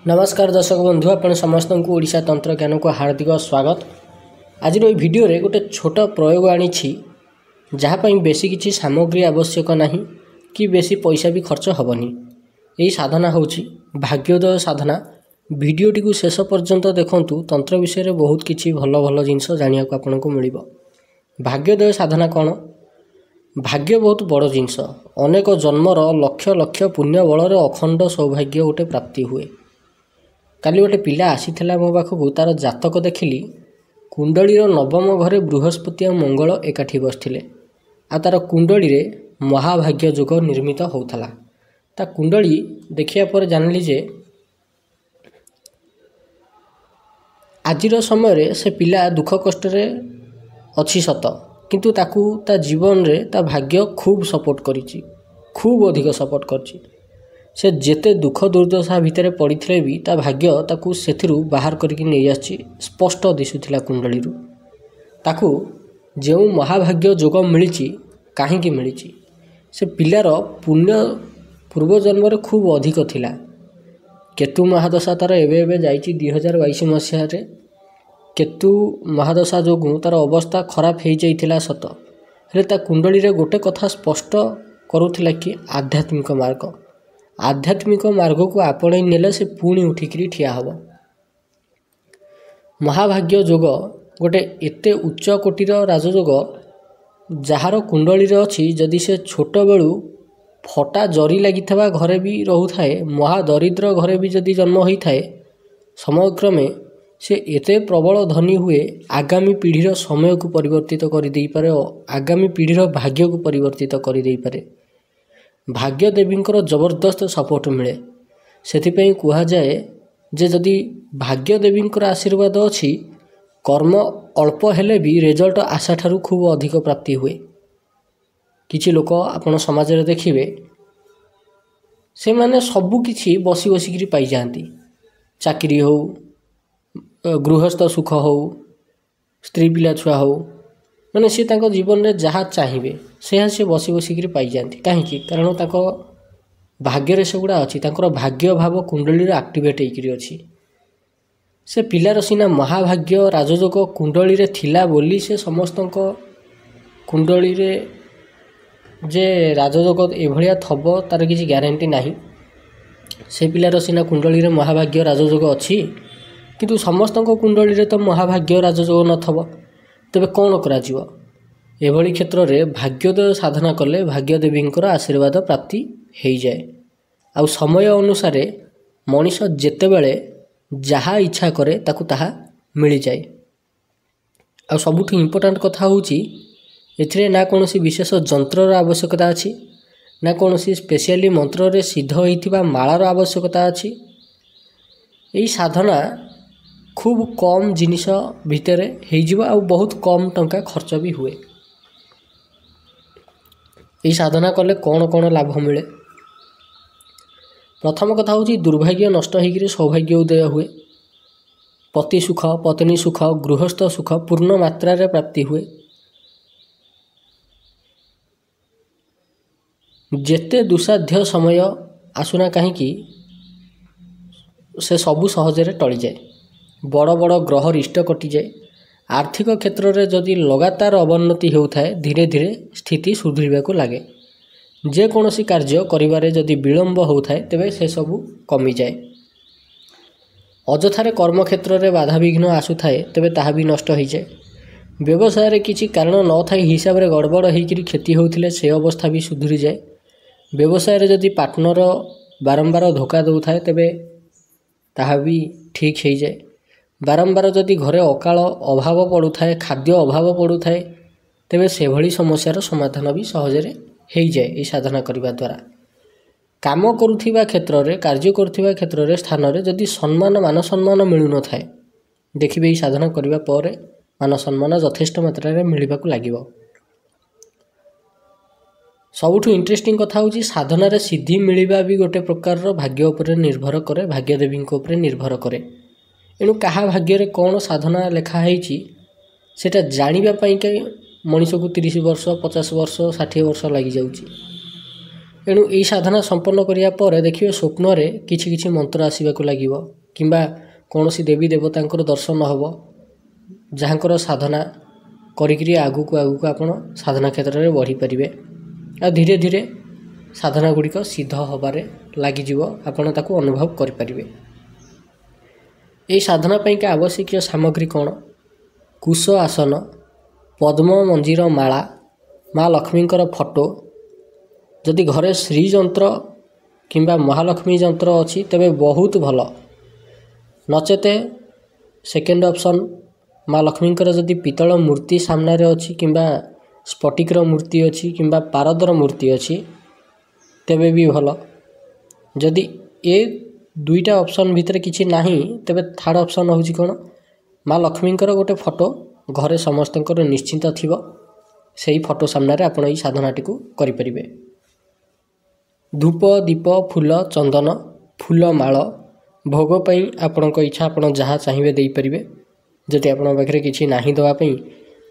नमस्कार दर्शक बंधु आपण समस्त को ओडिशा तंत्र ज्ञान को हार्दिक स्वागत। आज वीडियो रे गोटे छोट प्रयोग आनी जहाँपाई बेसी किसी सामग्री आवश्यक नहीं कि बेसी पैसा भी खर्च हेनी। यही साधना होची भाग्योदय साधना। वीडियोटी को शेष पर्यंत देखंतु तंत्र विषय रे बहुत किसी भल भल जिनस जानिया को आपन को मिलिबो। भाग्योदय साधना कौन? भाग्य बहुत बड़ जिनस। अनेक जन्मर लक्ष लक्ष पुण्य बल अखंड सौभाग्य गोटे प्राप्ति हुए। काली गोटे पिला आसीथिला मो पाखक तार जातक देखिली कुंडलीर नवम घरे बृहस्पति और मंगल एकाठी बसथिले आ तार कुंडली रे महाभाग्य जोग निर्मित होउथला। ता कुंडली देखिया पर जानली जे आजिर समय रे से पिला दुख कष्ट रे अछि सत, किंतु ताकू ता जीवन रे ता भाग्य खूब सपोर्ट करिछि, खूब अधिक सपोर्ट करछि। से जेते दुख दुर्दशा भितर पड़े भी ता भाग्य ताकू सेथिरु बाहर करके नहीं आछि। स्पष्ट दिशुथिला कुंडली ताकू जो महाभाग्य जोग मिली कहीं मिली से पिलार पुण्य पूर्व जन्म रे खूब अधिक थिला। केतु महादशा तार एबे जाइछि 2022 मसीह रे। केतु महादशा जोगु तार अवस्था खराब हो जाइथिला सत, हेले ता कुंडली रे गोटे कथा स्पष्ट करूथिला कि आध्यात्मिक मार्ग को आपणे नेले से पुणी उठिकी ठिया हब। महाभाग्य जोग गोटे एते उच्च कोटीर राजयोग जार कुंडली रे अछि। जदि से छोट बेलू फटा जरी लगी घरे भी रोथाए, महादरिद्र घरे भी जदि जन्म होता है, समयक्रमे से एते प्रबल धनी हुए आगामी पीढ़ीर समय को परिवर्तित कर दे पारे, आगामी पीढ़ीर भाग्य को परिवर्तित कर दे पारे। भाग्य देवींकर जबरदस्त सपोर्ट मिले। सेथिपई कहा जाए जे जदि भाग्य देवींकर आशीर्वाद अछि, कर्म अल्प हेले भी रिजल्ट आशा ठारू खूब अधिक प्राप्ति हुए। किछि लोक आपण समाज रे देखिबे से माने सबु किछि बसी बसिकरी पाई जांती। चाकरी हो, गृहस्थ सुख हो, स्त्री पिला छुआ हो, माने सी तांको जीवन रे जहाँ चाहिए से बसी बसिकरी पाई जाती। कहीं कारण ताको भाग्य रे सेगुड़ा अच्छी, तांकर भाग्य भाव कुंडली रे एक्टिवेट होइकरी अछि। से पिलार सीना महाभाग्य राजयोग कुंडली रे थिला बोली से समस्तक कुंडली रे जे राजयोग एभलिया थबो तार किसी ग्यारंटी नाही। से पिलार सीना कुंडली रे महाभाग्य राजयोग अछि, किंतु समस्तक कुंडली रे तो महाभाग्य राजयोग नथबो। तेबे कौन करा जीवो? एभली क्षेत्र में भाग्योदय साधना कले भाग्य देवींकर आशीर्वाद प्राप्ति हो जाए। आ समय अनुसार मनीष जेतेबेले जहाँ इच्छा करे ताकू ताहा मिल जाए। आ सबुठ इम्पोर्टाट कथा होची एथिरे ना कोनोसी विशेष जंत्रर आवश्यकता अछि, ना कोनोसी स्पेशली मंत्र रे सिद्ध होइथिबा मालार आवश्यकता अछि। एई साधना खूब कम जिनिष भितर हो आ बहुत कम टंका खर्च भी हुए। यही साधना कले कौन कौन लाभ मिले? प्रथम कथा हूँ दुर्भाग्य नष्ट होकर सौभाग्य उदय हुए। पति सुख, पत्नी सुख, गृहस्थ सुख पूर्ण मात्रा रे प्राप्ति हुए। जेते दुसाध्य समय आसुना कहीं से सबु सहजरे टली जाए। बड़ बड़ ग्रह रिष्ट कटि जाए। आर्थिक क्षेत्र में जदि लगातार अवनति होता है, धीरे धीरे स्थिति सुधरिबा को लगे। जेकोसी कार्य करिबारे जदि विलंब होता है तेबे से सबू कमी जाए। अजथारे कर्म क्षेत्र में बाधा विघ्न आसुए तेबे ताहा भी नष्ट हो जाए। व्यवसाय रे किछि कारण न थाई हिसाब रे गड़बड़ होकर क्षति होउथिले से अवस्था भी सुधरी जाए। व्यवसाय रे जदि पार्टनर बारंबार धोखा दउथाए तेबे ताहा भी ठीक हो जाए। बारंबार जदि घरे अकाल अभाव पड़ुए, खाद्य अभाव पड़ुए, तेबे से भली समस्यार समाधान भी सहजरे हो जाए। ये साधना करने द्वारा काम करुवा क्षेत्र में, कार्य करुवा क्षेत्र में, स्थान में जदि सम्मान मान सम्मान मिलू न थाए, देखिए ये साधना करने पर मान सम्मान यथेष्ट मात्रा मिलवा को लगे। सबुठ इंटरेस्टिंग कथा हूँ साधनार सिद्धि मिलवा भी गोटे प्रकार भाग्य उपर निर्भर करे, भाग्य देवी उपर निर्भर करे। एणु क्या भाग्य रे कौन साधना लिखाई सेटा जानापी मनीष को 30 वर्ष, 50 वर्ष, 60 वर्ष लगी जाउची। एणु यही साधना संपन्न करिया पर देखिए स्वप्न रे किछि किछि मंत्र आसीबाकू लागिवो किंबा कौनसी देवी देवतांकर दर्शन हब जहाँकर साधना करिकरी आगु को आपण साधना क्षेत्र में बढ़ी पारिबे आ धीरे धीरे साधना गुड़िक सिद्ध हबारे लागिजिवो आपण ताकू अनुभव करि पारिबे। एही साधना पाइका आवश्यक सामग्री कौन कुश आसन पद्म मंजीर माला माँ लक्ष्मींकर फोटो जदि घरे श्री जंत्र किंबा महालक्ष्मी जंत्र अच्छी तेबे बहुत भल नचेते सेकेंड ऑप्शन माँ लक्ष्मींकर जदि पितल मूर्ति सामने अच्छी किंबा स्फटिकर मूर्ति अच्छी किंबा पारदर मूर्ति अच्छी तेबे भी भल जदि ए दुईटा ऑप्शन भितर किछि नाही तेबे थर्ड ऑप्शन होची कोन माँ लक्ष्मींकर गोटे फोटो घरे समस्तंकर निश्चिंत थिबो सेही फोटो सामने रे आपण ई साधनाटी को करि परिबे। धूप दीप फूल चंदन फूल माल भोग पई आपणक इच्छा आपण जहाँ चाहिए दे पारिबे जदि आपण पाखरे किछि नाही दवा पई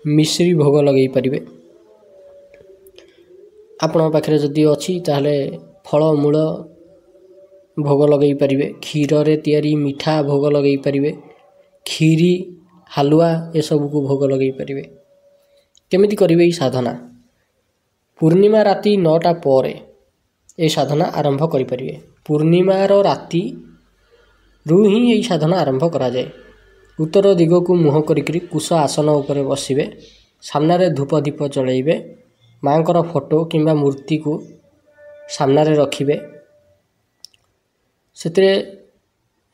मिश्री भोग लगेई पारिबे आपण पाखरे जदि अछि ताहले फल मूल भोग लगेई पारिबे क्षीर रे तयारी मिठा भोग लगेई पारिबे खीरी हालुआ ए सब को भोग लगेई पारिबे। केमिति करिवे ई साधना पूर्णिमा राति 9टा परे ए साधना आरंभ करि परिबे। पूर्णिमार राति रु ही यही साधना आरंभ करा जाए। उत्तर दिग को मुह करिकरी कुश आसन उपरे बसिबे सामने रे धूप दीप जलाइबे माँकर फोटो किंबा मूर्ति को सामने रे रखिबे सेतरे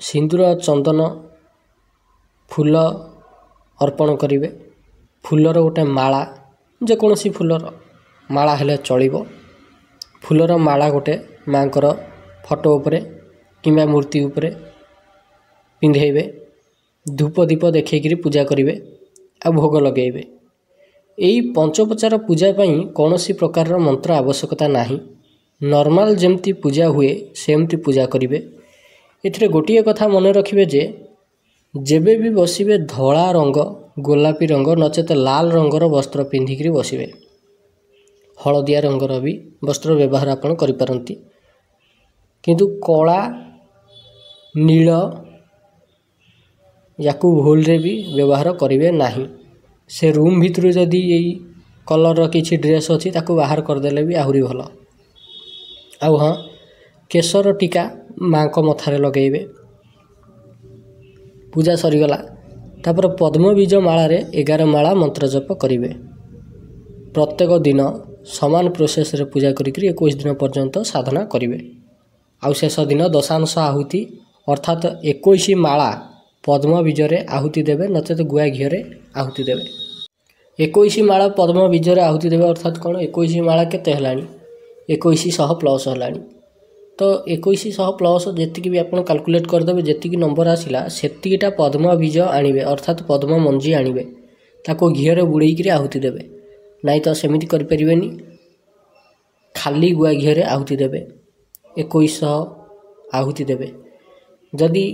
सिंदूर चंदन फूल अर्पण करिवे फूलर गोटे माला जेकोसी फूलर माला हेले चलिबो फूलर माला गोटे माँकर फोटो उपरे किंबा मूर्ति उपरे पिंधेबे धूप दीप देखिए पूजा करेंगे आ भोग लगेबे। यही पंचोपचार पूजा पई कौनसी प्रकार मंत्र आवश्यकता नाही नॉर्मल जेमती पूजा हुए सेमती पूजा करेंगे। एथिरे गोटिए कथा मन रखिबे जे जेबे भी बसिबे धला रंग गोलापी रंग नचेत लाल रंगर वस्त्र पिंधिकी बसिबे हलदिया रंगर भी वस्त्र व्यवहार आपण करि पारंती किंतु कला नील याकू भूल रे भी व्यवहार करेंगे नाही। से रूम भितर जदि यही कलर किसी ड्रेस अच्छी ताकू बाहर करदेले भी आहरी भल। आउ हाँ केशर टीका माँ को मथारे लगेबे पूजा सरीगला तापर पद्मबीज माला रे 11 माला मंत्र जप करेंगे। प्रत्येक दिन समान प्रोसेस रे पूजा करी 21 दिन पर्यंत साधना करेंगे। आउ शेष दिन दशांश आहुति अर्थात 21 माला पद्म बीजरे आहुति देवे नचेत गुआ घीरे आहुति देवे। 21 माला पद्म बीजरे आहुति देवे अर्थात कौन 21 माला केते हलानी 2100 प्लस हलानी तो 2100 प्लस जेतिकी भी आपण कैलकुलेट करदेवे जेतिकी नंबर आसिला सेतिकीटा पद्म बीज आनिबे अर्थात पद्म मंजी आनिबे ताको घीरे बुड़ेई आहुति देवे नाई तो सेमिति करि परिबेनी खाली गुआ घीरे आहुति देवे 2100 आहुति देवे। जदि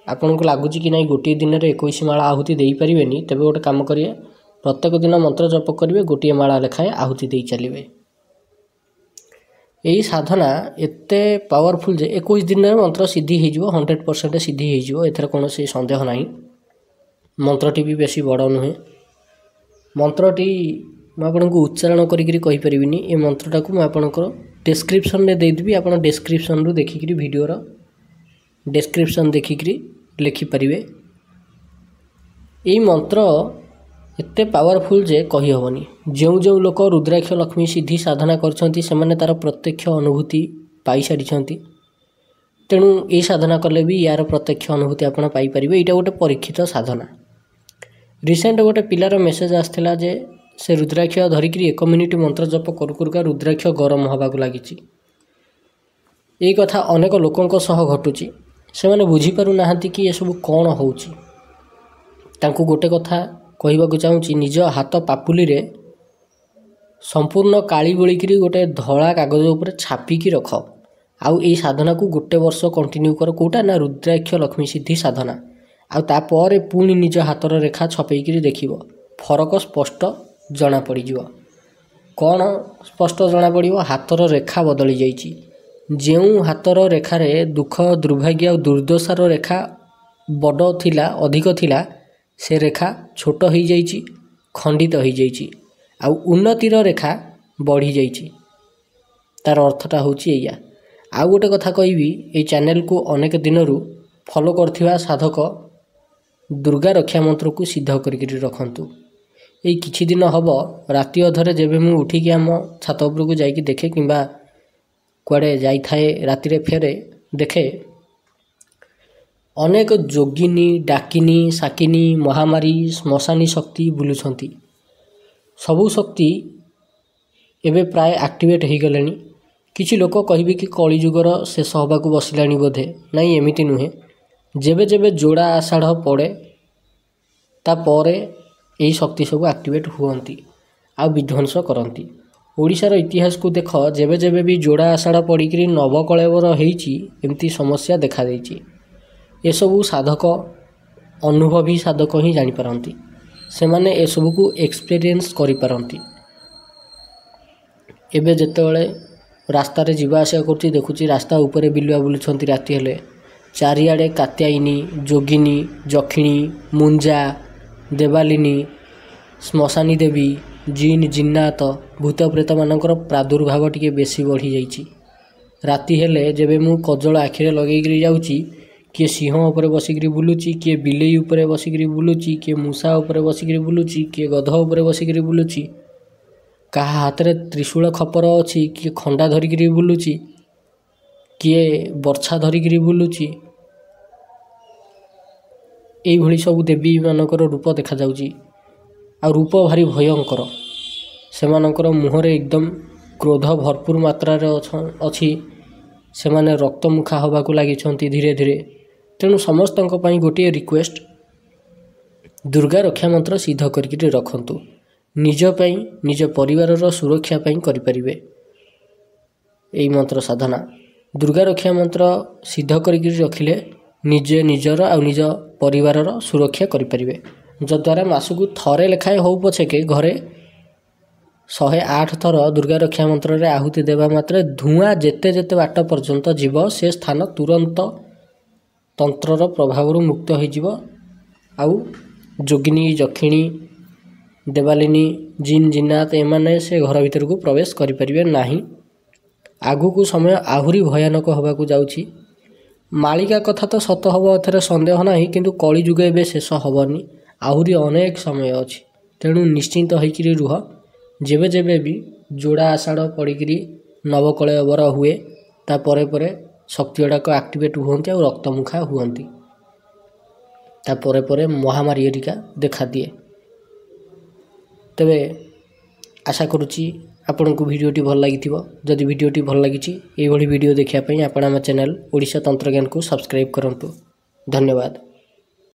आपन को लगुच कि ना गोटे दिन में 21 माला आहुति दे पारे तेज गोटे कम करेंगे प्रत्येक दिन मंत्र जप करेंगे गोटे माला लेखाएं आहुति दे चलिए। यही साधना एते पावरफुल जे 21 दिन में मंत्र सिद्धि हो 100% सिद्धि हो एथर कौन सन्देह ना। मंत्रटी भी बेसी बड़ नुहे मंत्रटी मुझे उच्चारण करी ये मंत्रटा को मुझे डिस्क्रिप्शन में देदेवी आप डिस्क्रिप्शन रू देखिकी वीडियोर डिस्क्रिप्शन देखिकी लिखिपारे। यही मंत्र एते पावरफुल जे कही हेनी जो जो लोक रुद्राक्ष लक्ष्मी सिद्धि साधना करछंती सेमाने तार प्रत्यक्ष अनुभूति पाई सारी तेणु ये साधना कले भी यार प्रत्यक्ष अनुभूति आपड़ पाइपर। यहाँ गोटे परीक्षित साधना रिसेंट गोटे पिलार मेसेज आसला जे से रुद्राक्ष धरिकी 1 मिनिट मंत्र जप करुका रुद्राक्ष गरम हवाक लगी। ये कथा अनेक लोकों सह घटुची से मैंने बुझीपार ना कि ये सब कौन हो गोटे कथा कहवाक चाहूँगी निज हाथ पापुली रे संपूर्ण काली बोलिकी गोटे धला कागज उपर छापिकी रख आउ ये साधना को गोटे वर्ष कंटिन्यू कर कोटा ना रुद्राक्ष लक्ष्मी सिद्धि साधना आउे पुणी निज हाथर रेखा छपेकी देख फरक स्पष्ट जना पड़ କ'ଣ ସ୍ପଷ୍ଟ ଜଣାପଡ଼ିବ? ହାତର ରେଖା ବଦଳି ଯାଇଛି। ଯେଉଁ ହାତର ରେଖାରେ ଦୁଃଖ, ଦୁର୍ଭାଗ୍ୟ ଆଉ ଦୁର୍ଦ୍ଦଶାର ରେଖା ବଡ଼ ଥିଲା, ଅଧିକ ଥିଲା, ସେ ରେଖା ଛୋଟ ହୋଇଯାଇଛି, ଖଣ୍ଡିତ ହୋଇଯାଇଛି। ଆଉ ଉନ୍ନତିର ରେଖା ବଢ଼ିଯାଇଛି। ତାର ଅର୍ଥଟା ହେଉଛି ଏଇଆ। ଆଉ ଗୋଟେ କଥା କହିବି, ଏଇ ଚ୍ୟାନେଲକୁ ଅନେକ ଦିନରୁ ଫଲୋ କରୁଥିବା ସାଧକ ଦୁର୍ଗା ରକ୍ଷା ମନ୍ତ୍ରକୁ ସିଦ୍ଧ କରିକିରି ରଖନ୍ତୁ। ଏଇ କିଛି ଦିନ ହେବ ରାତି ଅଧରେ ଯେବେ ମୁଁ ଉଠିକି ଆମ ଛାତ ଉପରକୁ ଯାଇକି ଦେଖେ କିମ୍ବା କୁଆଡ଼େ ଯାଇଥାଏ ରାତିରେ ଫେରେ ଦେଖେ, ଅନେକ ଯୋଗିନୀ, ଡାକିନୀ, ଶାକିନୀ, ମହାମାରୀ, ଶ୍ମଶାନୀ ଶକ୍ତି ବୁଲୁଛନ୍ତି। ସବୁ ଶକ୍ତି ଏବେ ପ୍ରାୟ ଆକ୍ଟିଭେଟ୍ ହୋଇଗଲେଣି। କିଛି ଲୋକ କହିବେ କି କଳିଯୁଗର ଶେଷ ହେବାକୁ ବସିଲାଣି ବୋଧେ। ନାଇଁ, ଏମିତି ନୁହେଁ। ଯେବେ ଯେବେ ଯୋଡ଼ା ଆଷାଢ଼ ପଡ଼େ ତାପରେ ଏହି ଶକ୍ତି ସବୁ ଆକ୍ଟିଭେଟ୍ ହୁଅନ୍ତି ଆଉ ବିଧ୍ୱଂସ କରନ୍ତି। ଓଡ଼ିଶାର ଇତିହାସକୁ ଦେଖ, ଯେବେ ଯେବେ ବି ଯୋଡ଼ା ଆଷାଢ଼ ପଡ଼ିକିରି ନବକଳେବର ହେଇଛି, ଏମିତି ସମସ୍ୟା ଦେଖାଦେଇଛି। ଏସବୁ ସାଧକ, ଅନୁଭବୀ ସାଧକ ହିଁ ଜାଣିପାରନ୍ତି। ସେମାନେ ଏସବୁକୁ ଏକ୍ସପେରିଏନ୍ସ କରିପାରନ୍ତି। ଏବେ ଯେତେବେଳେ ରାସ୍ତାରେ ଯିବା ଆସିବା କରୁଛି, ଦେଖୁଛି ରାସ୍ତା ଉପରେ ବିଲୁଆ ବୁଲୁଛନ୍ତି ରାତି ହେଲେ। ଚାରିଆଡ଼େ କାତ୍ୟାୟିନୀ, ଯୋଗିନୀ, ଯକ୍ଷିଣୀ, ମୁଞ୍ଜା, ଦେବାଲିନୀ, ଶ୍ମଶାନୀ ଦେବୀ, ଜିନ୍, ଜିନ୍ନାତ, ଭୂତ ପ୍ରେତମାନଙ୍କର ପ୍ରାଦୁର୍ଭାବ ଟିକେ ବେଶୀ ବଢ଼ିଯାଇଛି। ରାତି ହେଲେ ଯେବେ ମୁଁ କଜଳ ଆଖିରେ ଲଗେଇକିରି ଯାଉଛି, କିଏ ସିଂହ ଉପରେ ବସିକିରି ବୁଲୁଛି, କିଏ ବିଲେଇ ଉପରେ ବସିକିରି ବୁଲୁଛି, କିଏ ମୂଷା ଉପରେ ବସିକିରି ବୁଲୁଛି, କିଏ ଗଧ ଉପରେ ବସିକିରି ବୁଲୁଛି, କାହା ହାତରେ ତ୍ରିଶୂଳ ଖପର ଅଛି, କିଏ ଖଣ୍ଡା ଧରିକିରି ବୁଲୁଛି, କିଏ ବର୍ଚ୍ଛା ଧରିକିରି ବୁଲୁଛି। ଏଇଭଳି ସବୁ ଦେବୀମାନଙ୍କର ରୂପ ଦେଖାଯାଉଛି। ଆଉ ରୂପ ଭାରି ଭୟଙ୍କର। ସେମାନଙ୍କର ମୁହଁରେ ଏକଦମ କ୍ରୋଧ ଭରପୁର ମାତ୍ରାରେ ଅଛି। ସେମାନେ ରକ୍ତମୁଖା ହେବାକୁ ଲାଗିଛନ୍ତି ଧୀରେ ଧୀରେ। ତେଣୁ ସମସ୍ତଙ୍କ ପାଇଁ ଗୋଟିଏ ରିକ୍ୱେଷ୍ଟ, ଦୁର୍ଗା ରକ୍ଷା ମନ୍ତ୍ର ସିଦ୍ଧ କରିକିରି ରଖନ୍ତୁ। ନିଜ ପାଇଁ, ନିଜ ପରିବାରର ସୁରକ୍ଷା ପାଇଁ କରିପାରିବେ ଏଇ ମନ୍ତ୍ର ସାଧନା। ଦୁର୍ଗା ରକ୍ଷା ମନ୍ତ୍ର ସିଦ୍ଧ କରିକିରି ରଖିଲେ ନିଜେ ନିଜର ଆଉ ନିଜ ପରିବାରର ସୁରକ୍ଷା କରିପାରିବେ। ଯଦ୍ୱାରା ମାସକୁ ଥରେ ଲେଖାଏଁ ହେଉ ପଛକେ ଘରେ 108 ଥର ଦୁର୍ଗା ରକ୍ଷା ମନ୍ତ୍ରରେ ଆହୁତି ଦେବା ମାତ୍ରେ ଧୂଆଁ ଯେତେ ଯେତେ ବାଟ ପର୍ଯ୍ୟନ୍ତ ଯିବ, ସେ ସ୍ଥାନ ତୁରନ୍ତ ତନ୍ତ୍ରର ପ୍ରଭାବରୁ ମୁକ୍ତ ହୋଇଯିବ। ଆଉ ଯୋଗିନୀ, ଯକ୍ଷିଣୀ, ଦେବାଲିନୀ, ଜିନ୍, ଜିନ୍ନାତ ଏମାନେ ସେ ଘର ଭିତରକୁ ପ୍ରବେଶ କରିପାରିବେ ନାହିଁ। ଆଗକୁ ସମୟ ଆହୁରି ଭୟାନକ ହେବାକୁ ଯାଉଛି। ମାଳିକା କଥା ତ ସତ ହେବ, ଏଥିରେ ସନ୍ଦେହ ନାହିଁ। କିନ୍ତୁ କଳିଯୁଗ ଏବେ ଶେଷ ହେବନି, ଆହୁରି ଅନେକ ସମୟ ଅଛି। ତେଣୁ ନିଶ୍ଚିନ୍ତ ହୋଇକିରି ରୁହ। ଯେବେ ଯେବେ ବି ଯୋଡ଼ା ଆଷାଢ଼ ପଡ଼ିକିରି ନବକଳେବର ହୁଏ, ତା ପରେ ପରେ ଶକ୍ତି ଗୁଡ଼ାକ ଆକ୍ଟିଭେଟ୍ ହୁଅନ୍ତି ଆଉ ରକ୍ତମୁଖା ହୁଅନ୍ତି। ତା ପରେ ପରେ ମହାମାରୀ ଏରିକା ଦେଖାଦିଏ। ତେବେ ଆଶା କରୁଛି ଆପଣଙ୍କୁ ଭିଡ଼ିଓଟି ଭଲ ଲାଗିଥିବ। ଯଦି ଭିଡ଼ିଓଟି ଭଲ ଲାଗିଛି, ଏଇଭଳି ଭିଡ଼ିଓ ଦେଖିବା ପାଇଁ ଆପଣ ଆମ ଚ୍ୟାନେଲ୍ ଓଡ଼ିଶା ତନ୍ତ୍ରଜ୍ଞାନକୁ ସବସ୍କ୍ରାଇବ୍ କରନ୍ତୁ। ଧନ୍ୟବାଦ।